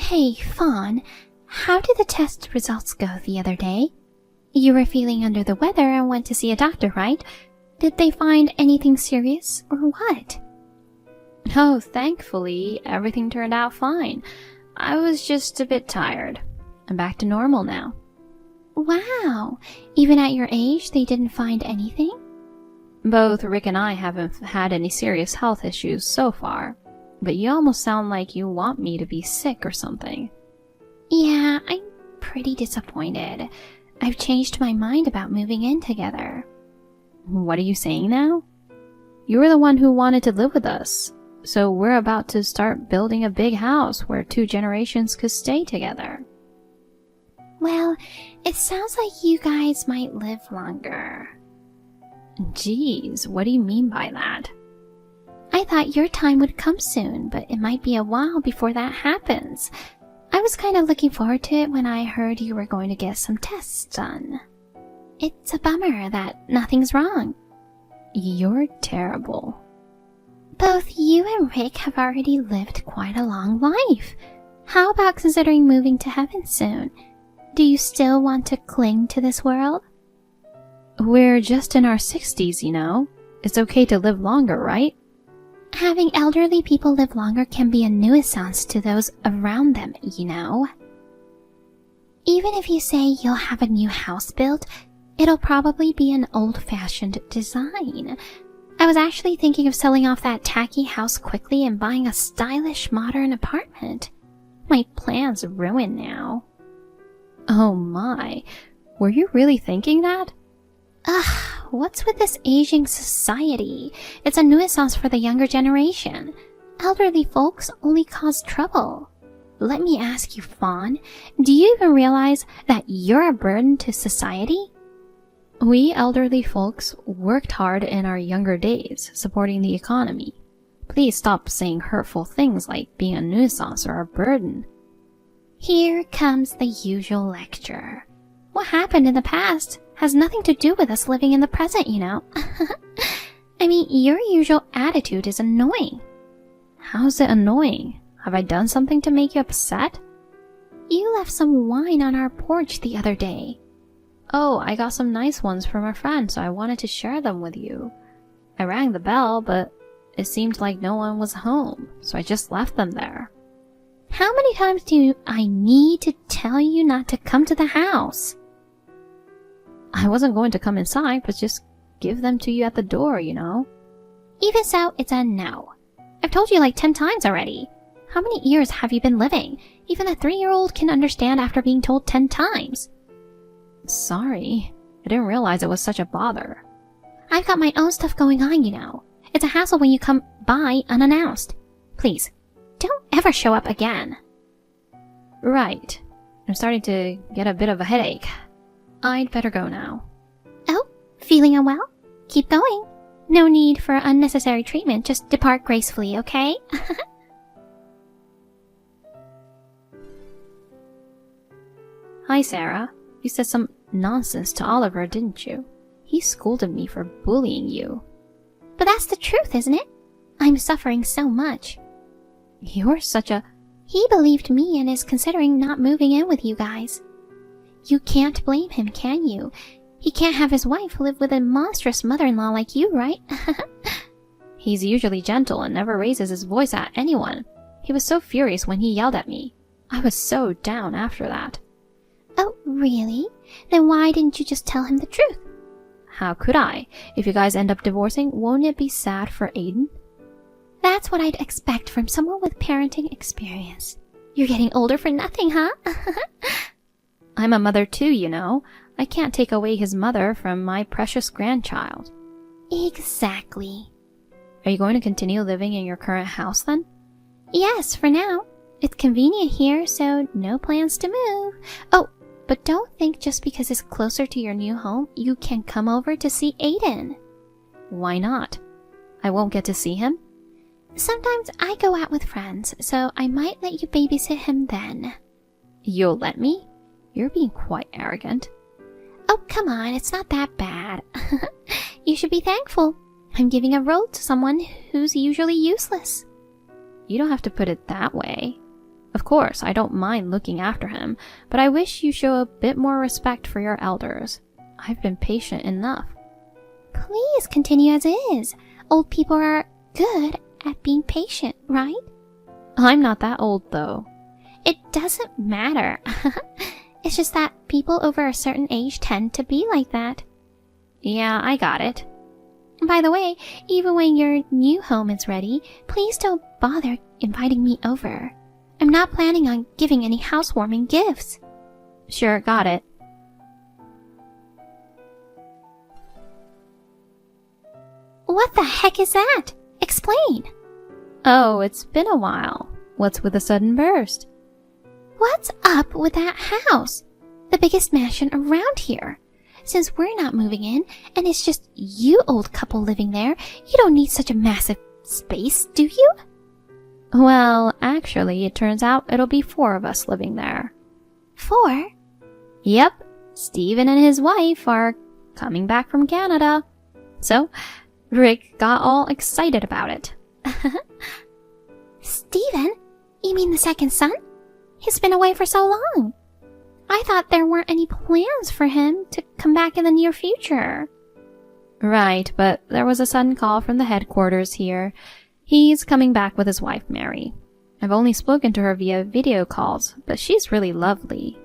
Hey, Fawn, how did the test results go the other day? You were feeling under the weather and went to see a doctor, right? Did they find anything serious or what? Oh, thankfully, everything turned out fine. I was just a bit tired. I'm back to normal now. Wow, even at your age they didn't find anything? Both Rick and I haven't had any serious health issues so far, but you almost sound like you want me to be sick or something. Yeah, I'm pretty disappointed. I've changed my mind about moving in together. What are you saying now? You were the one who wanted to live with us, so we're about to start building a big house where 2 generations could stay together. Well, it sounds like you guys might live longer. Geez, what do you mean by that? I thought your time would come soon, but it might be a while before that happens. I was kind of looking forward to it when I heard you were going to get some tests done. It's a bummer that nothing's wrong. You're terrible. Both you and Rick have already lived quite a long life. How about considering moving to heaven soon? Do you still want to cling to this world? We're just in our 60s, you know. It's okay to live longer, right? Having elderly people live longer can be a nuisance to those around them, you know. Even if you say you'll have a new house built, it'll probably be an old-fashioned design. I was actually thinking of selling off that tacky house quickly and buying a stylish modern apartment. My plan's ruined now. Oh my, were you really thinking that? Ugh, what's with this aging society? It's a nuisance for the younger generation. Elderly folks only cause trouble. Let me ask you, Fawn, do you even realize that you're a burden to society? We elderly folks worked hard in our younger days, supporting the economy. Please stop saying hurtful things like being a nuisance or a burden. Here comes the usual lecture. What happened in the past has nothing to do with us living in the present, you know. I mean, your usual attitude is annoying. How's it annoying? Have I done something to make you upset? You left some wine on our porch the other day. Oh, I got some nice ones from a friend, so I wanted to share them with you. I rang the bell, but it seemed like no one was home, so I just left them there. How many times do I need to tell you not to come to the house? I wasn't going to come inside, but just give them to you at the door, you know. Even so, it's a no. I've told you like 10 times already. How many years have you been living? Even a 3-year-old can understand after being told 10 times. Sorry, I didn't realize it was such a bother. I've got my own stuff going on, you know. It's a hassle when you come by unannounced. Please, don't ever show up again. Right. I'm starting to get a bit of a headache. I'd better go now. Oh, feeling unwell? Keep going. No need for unnecessary treatment. Just depart gracefully, okay? Hi, Sarah. You said some nonsense to Oliver, didn't you? He scolded me for bullying you. But that's the truth, isn't it? I'm suffering so much. You're such a... He believed me and is considering not moving in with you guys. You can't blame him, can you? He can't have his wife live with a monstrous mother-in-law like you, right? He's usually gentle and never raises his voice at anyone. He was so furious when he yelled at me. I was so down after that. Oh, really? Then why didn't you just tell him the truth? How could I? If you guys end up divorcing, won't it be sad for Aiden? That's what I'd expect from someone with parenting experience. You're getting older for nothing, huh? I'm a mother too, you know. I can't take away his mother from my precious grandchild. Exactly. Are you going to continue living in your current house then? Yes, for now. It's convenient here, so no plans to move. Oh, but don't think just because it's closer to your new home, you can come over to see Aiden. Why not? I won't get to see him? Sometimes I go out with friends, so I might let you babysit him then. You'll let me? You're being quite arrogant. Oh, come on, it's not that bad. You should be thankful. I'm giving a role to someone who's usually useless. You don't have to put it that way. Of course, I don't mind looking after him, but I wish you show a bit more respect for your elders. I've been patient enough. Please continue as is. Old people are good at being patient, right? I'm not that old, though. It doesn't matter. It's just that people over a certain age tend to be like that. Yeah, I got it. By the way, even when your new home is ready, please don't bother inviting me over. I'm not planning on giving any housewarming gifts. Sure, got it. What the heck is that? Explain. Oh, it's been a while. What's with the sudden burst? What's up with that house? The biggest mansion around here. Since we're not moving in, and it's just you old couple living there, you don't need such a massive space, do you? Well, actually, it turns out it'll be 4 of us living there. 4? Yep, Steven and his wife are coming back from Canada. So, Rick got all excited about it. Steven? You mean the second son? He's been away for so long. I thought there weren't any plans for him to come back in the near future. Right, but there was a sudden call from the headquarters here. He's coming back with his wife, Mary. I've only spoken to her via video calls, but she's really lovely.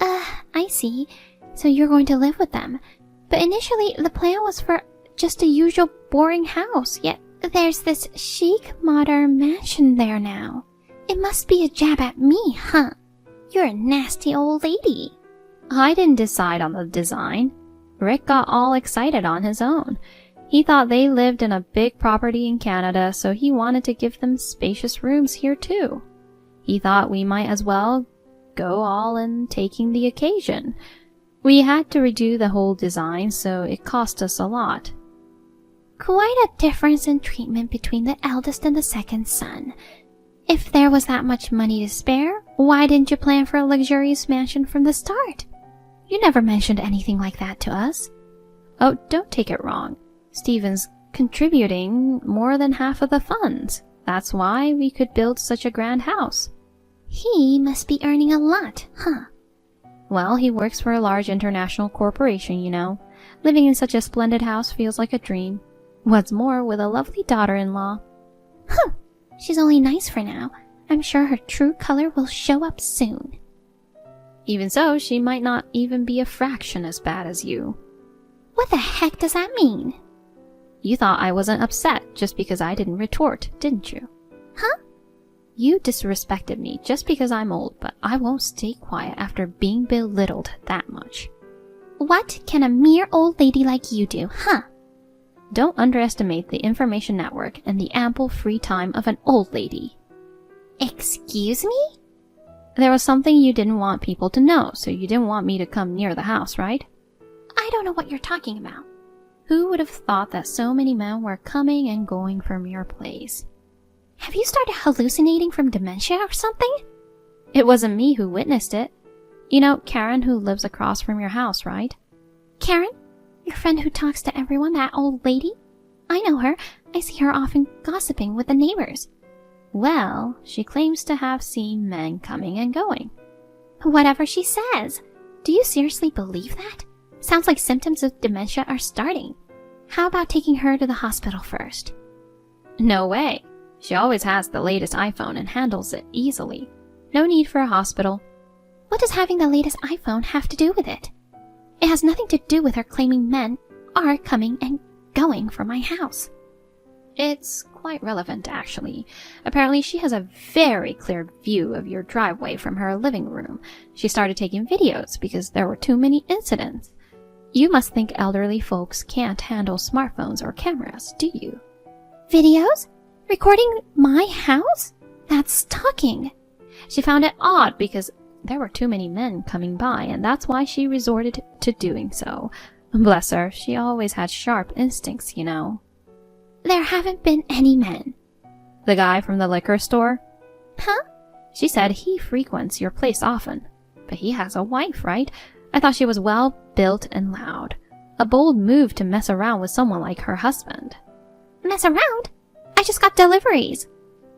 I see. So you're going to live with them. But initially, the plan was for just a usual boring house, yet there's this chic, modern mansion there now. It must be a jab at me, huh? You're a nasty old lady. I didn't decide on the design. Rick got all excited on his own. He thought they lived in a big property in Canada, so he wanted to give them spacious rooms here too. He thought we might as well go all in taking the occasion. We had to redo the whole design, so it cost us a lot. Quite a difference in treatment between the eldest and the second son. If there was that much money to spare, why didn't you plan for a luxurious mansion from the start? You never mentioned anything like that to us. Oh, don't take it wrong. Steven's contributing more than half of the funds. That's why we could build such a grand house. He must be earning a lot, huh? Well, he works for a large international corporation, you know. Living in such a splendid house feels like a dream. What's more, with a lovely daughter-in-law. Huh. She's only nice for now. I'm sure her true color will show up soon. Even so, she might not even be a fraction as bad as you. What the heck does that mean? You thought I wasn't upset just because I didn't retort, didn't you? Huh? You disrespected me just because I'm old, but I won't stay quiet after being belittled that much. What can a mere old lady like you do, huh? Don't underestimate the information network and the ample free time of an old lady. Excuse me? There was something you didn't want people to know, so you didn't want me to come near the house, right? I don't know what you're talking about. Who would have thought that so many men were coming and going from your place? Have you started hallucinating from dementia or something? It wasn't me who witnessed it. You know Karen who lives across from your house, right? Karen? Your friend who talks to everyone, that old lady? I know her. I see her often gossiping with the neighbors. Well, she claims to have seen men coming and going. Whatever she says. Do you seriously believe that? Sounds like symptoms of dementia are starting. How about taking her to the hospital first? No way. She always has the latest iPhone and handles it easily. No need for a hospital. What does having the latest iPhone have to do with it? It has nothing to do with her claiming men are coming and going from my house. It's quite relevant, actually. Apparently, she has a very clear view of your driveway from her living room. She started taking videos because there were too many incidents. You must think elderly folks can't handle smartphones or cameras, do you? Videos? Recording my house? That's stalking. She found it odd because there were too many men coming by, and that's why she resorted to doing so. Bless her, she always had sharp instincts, you know. There haven't been any men. The guy from the liquor store? Huh? She said he frequents your place often. But he has a wife, right? I thought she was well built and loud. A bold move to mess around with someone like her husband. Mess around? I just got deliveries.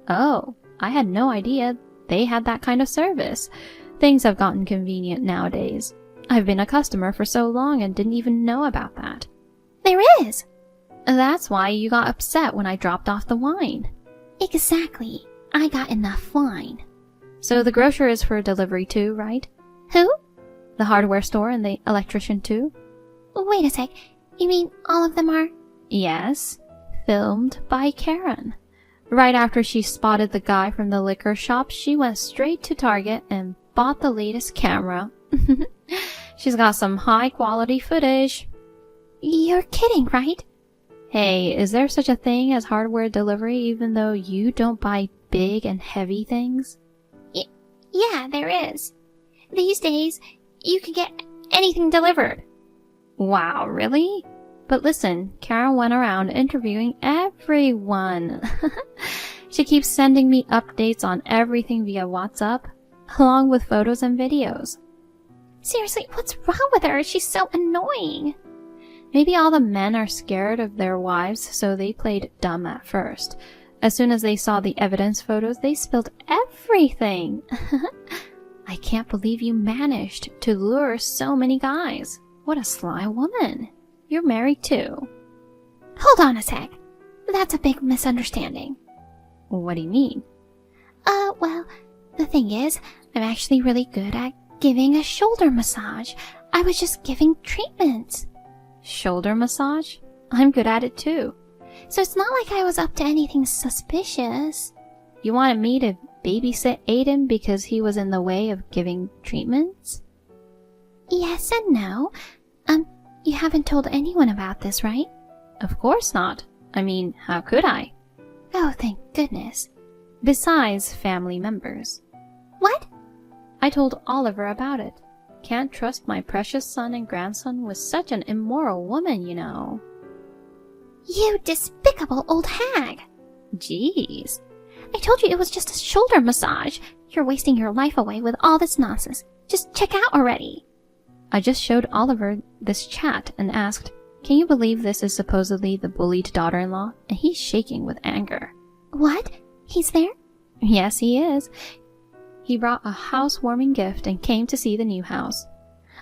Oh, I had no idea they had that kind of service. Things have gotten convenient nowadays. I've been a customer for so long and didn't even know about that. There is. That's why you got upset when I dropped off the wine. Exactly. I got enough wine. So the grocer is for delivery too, right? Who? The hardware store and the electrician too? Wait a sec. You mean all of them are? Yes. Filmed by Karen. Right after she spotted the guy from the liquor shop, she went straight to Target and bought the latest camera. She's got some high-quality footage. You're kidding, right? Hey, is there such a thing as hardware delivery even though you don't buy big and heavy things? Yeah, there is. These days, you can get anything delivered. Wow, really? But listen, Karen went around interviewing everyone. She keeps sending me updates on everything via WhatsApp, along with photos and videos. Seriously, what's wrong with her? She's so annoying. Maybe all the men are scared of their wives, so they played dumb at first. As soon as they saw the evidence photos, they spilled everything. I can't believe you managed to lure so many guys. What a sly woman. You're married too. Hold on a sec. That's a big misunderstanding. What do you mean? Well, the thing is, I'm actually really good at giving a shoulder massage. I was just giving treatments. Shoulder massage? I'm good at it too. So it's not like I was up to anything suspicious. You wanted me to babysit Aiden because he was in the way of giving treatments? Yes and no. You haven't told anyone about this, right? Of course not. I mean, how could I? Oh, thank goodness. Besides family members. What? I told Oliver about it. Can't trust my precious son and grandson with such an immoral woman, you know. You despicable old hag. Jeez. I told you it was just a shoulder massage. You're wasting your life away with all this nonsense. Just check out already. I just showed Oliver this chat and asked, can you believe this is supposedly the bullied daughter-in-law? And he's shaking with anger. What? He's there? Yes, he is. He brought a housewarming gift and came to see the new house.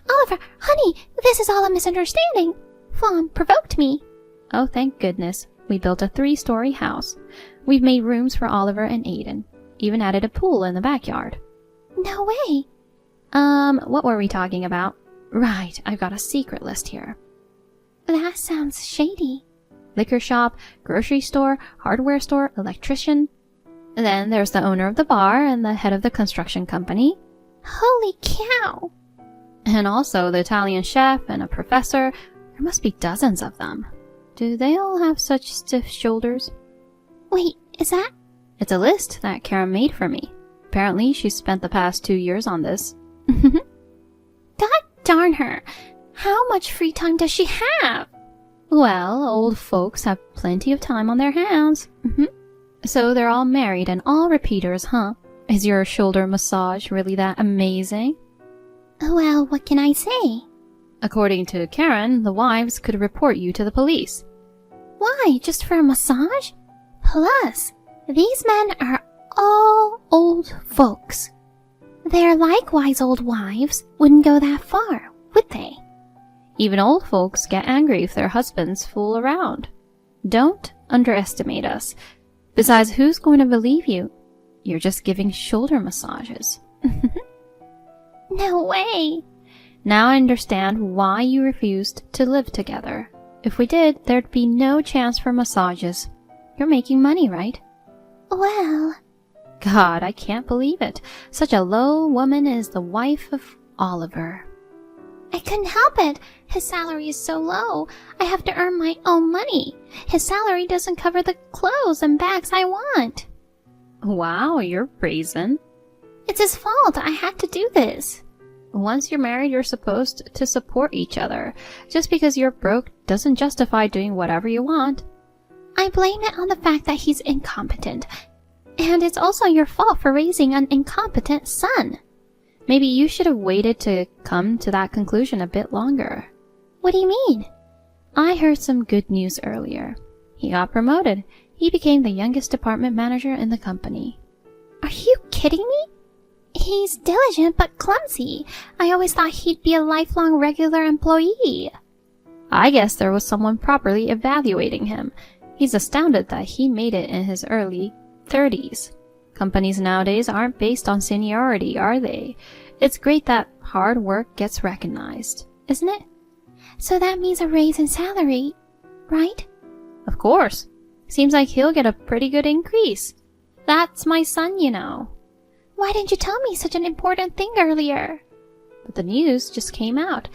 Oliver, honey, this is all a misunderstanding. Fawn provoked me. Oh, thank goodness. We built a 3-story house. We've made rooms for Oliver and Aiden. Even added a pool in the backyard. No way. What were we talking about? Right, I've got a secret list here. That sounds shady. Liquor shop, grocery store, hardware store, electrician. Then there's the owner of the bar and the head of the construction company. Holy cow. And also the Italian chef and a professor. There must be dozens of them. Do they all have such stiff shoulders? Wait, is that? It's a list that Karen made for me. Apparently she spent the past 2 years on this. God darn her. How much free time does she have? Well, old folks have plenty of time on their hands. So they're all married and all repeaters, huh? Is your shoulder massage really that amazing? Well, what can I say? According to Karen, the wives could report you to the police. Why? Just for a massage? Plus, these men are all old folks. Their likewise old wives wouldn't go that far, would they? Even old folks get angry if their husbands fool around. Don't underestimate us. Besides, who's going to believe you? You're just giving shoulder massages. No way. Now I understand why you refused to live together. If we did, there'd be no chance for massages. You're making money, right? Well... God, I can't believe it. Such a low woman is the wife of Oliver. I couldn't help it. His salary is so low. I have to earn my own money. His salary doesn't cover the clothes and bags I want. Wow, you're brazen. It's his fault. I had to do this. Once you're married, you're supposed to support each other. Just because you're broke doesn't justify doing whatever you want. I blame it on the fact that he's incompetent. And it's also your fault for raising an incompetent son. Maybe you should have waited to come to that conclusion a bit longer. What do you mean? I heard some good news earlier. He got promoted. He became the youngest department manager in the company. Are you kidding me? He's diligent but clumsy. I always thought he'd be a lifelong regular employee. I guess there was someone properly evaluating him. He's astounded that he made it in his early 30s. Companies nowadays aren't based on seniority, are they? It's great that hard work gets recognized, isn't it? So that means a raise in salary, right? Of course. Seems like he'll get a pretty good increase. That's my son, you know. Why didn't you tell me such an important thing earlier? But the news just came out.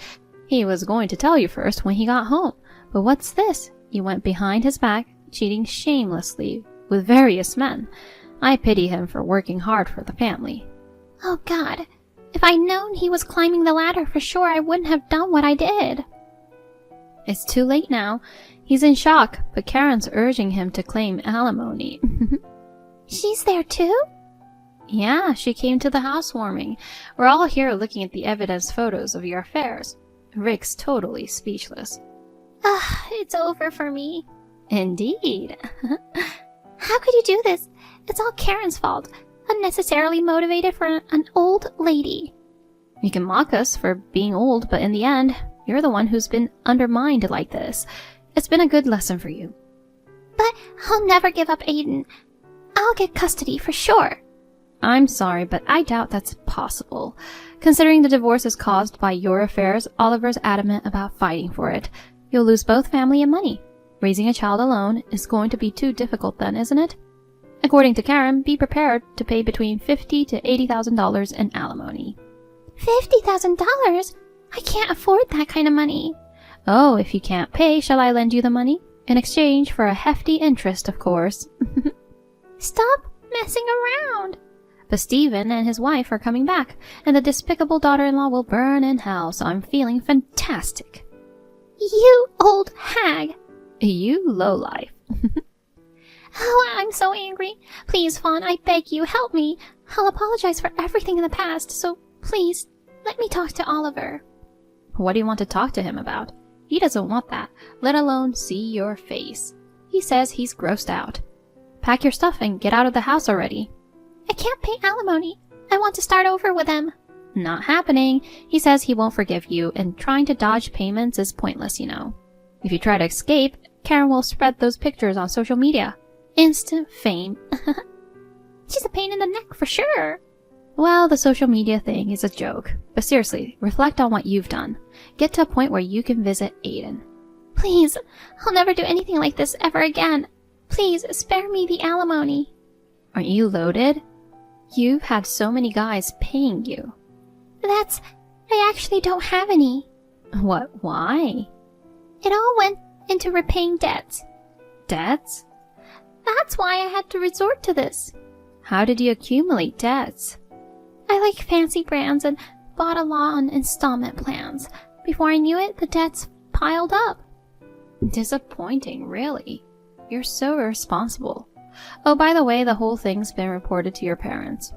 He was going to tell you first when he got home. But what's this? You went behind his back, cheating shamelessly with various men. I pity him for working hard for the family. Oh God, if I'd known he was climbing the ladder for sure, I wouldn't have done what I did. It's too late now. He's in shock, but Karen's urging him to claim alimony. She's there too? Yeah, she came to the housewarming. We're all here looking at the evidence photos of your affairs. Rick's totally speechless. It's over for me. Indeed. How could you do this? It's all Karen's fault. Unnecessarily motivated for an old lady. You can mock us for being old, but in the end, you're the one who's been undermined like this. It's been a good lesson for you. But I'll never give up Aiden. I'll get custody for sure. I'm sorry, but I doubt that's possible. Considering the divorce is caused by your affairs, Oliver's adamant about fighting for it. You'll lose both family and money. Raising a child alone is going to be too difficult then, isn't it? According to Karen, be prepared to pay between $50,000 to $80,000 in alimony. $50,000? I can't afford that kind of money. Oh, if you can't pay, shall I lend you the money? In exchange for a hefty interest, of course. Stop messing around. But Stephen and his wife are coming back, and the despicable daughter-in-law will burn in hell, so I'm feeling fantastic. You old hag. You lowlife. Oh, I'm so angry. Please, Fawn, I beg you, help me. I'll apologize for everything in the past, so please, let me talk to Oliver. What do you want to talk to him about? He doesn't want that, let alone see your face. He says he's grossed out. Pack your stuff and get out of the house already. I can't pay alimony. I want to start over with him. Not happening. He says he won't forgive you, and trying to dodge payments is pointless, you know. If you try to escape, Karen will spread those pictures on social media. Instant fame. She's a pain in the neck for sure. Well, the social media thing is a joke. But seriously, reflect on what you've done. Get to a point where you can visit Aiden. Please, I'll never do anything like this ever again. Please, spare me the alimony. Aren't you loaded? You've had so many guys paying you. I actually don't have any. What, why? It all went into repaying debts. Debts? That's why I had to resort to this. How did you accumulate debts? I like fancy brands and bought a lot on installment plans. Before I knew it, the debts piled up. Disappointing, really. You're so irresponsible. Oh, by the way, the whole thing's been reported to your parents.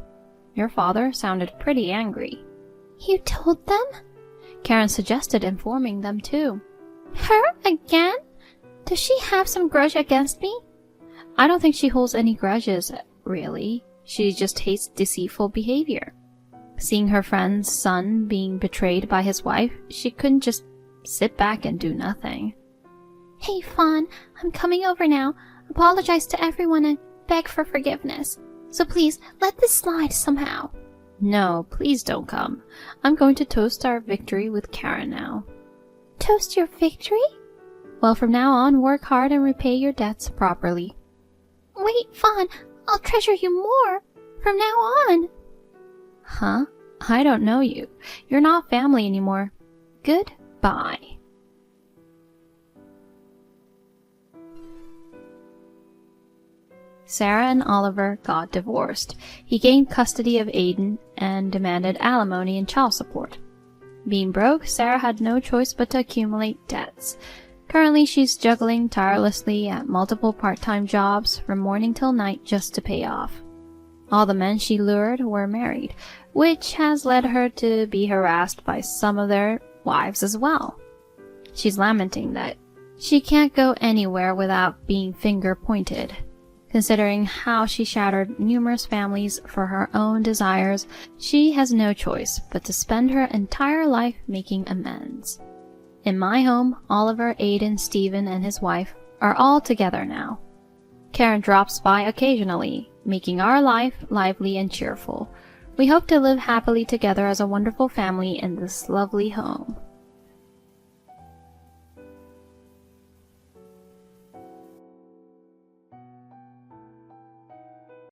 Your father sounded pretty angry. You told them? Karen suggested informing them too. Her again? Does she have some grudge against me? I don't think she holds any grudges, really. She just hates deceitful behavior. Seeing her friend's son being betrayed by his wife, she couldn't just sit back and do nothing. Hey, Fawn, I'm coming over now. Apologize to everyone and beg for forgiveness. So please, let this slide somehow. No, please don't come. I'm going to toast our victory with Karen now. Toast your victory? Well, from now on, work hard and repay your debts properly. Wait, Fawn, I'll treasure you more from now on. Huh? I don't know you. You're not family anymore. Goodbye. Sarah and Oliver got divorced. He gained custody of Aiden and demanded alimony and child support. Being broke, Sarah had no choice but to accumulate debts. Currently, she's juggling tirelessly at multiple part-time jobs from morning till night just to pay off. All the men she lured were married, which has led her to be harassed by some of their wives as well. She's lamenting that she can't go anywhere without being finger-pointed, Considering how she shattered numerous families for her own desires, she has no choice but to spend her entire life making amends. In my home, Oliver, Aiden, Stephen, and his wife are all together now. Karen drops by occasionally, making our life lively and cheerful. We hope to live happily together as a wonderful family in this lovely home.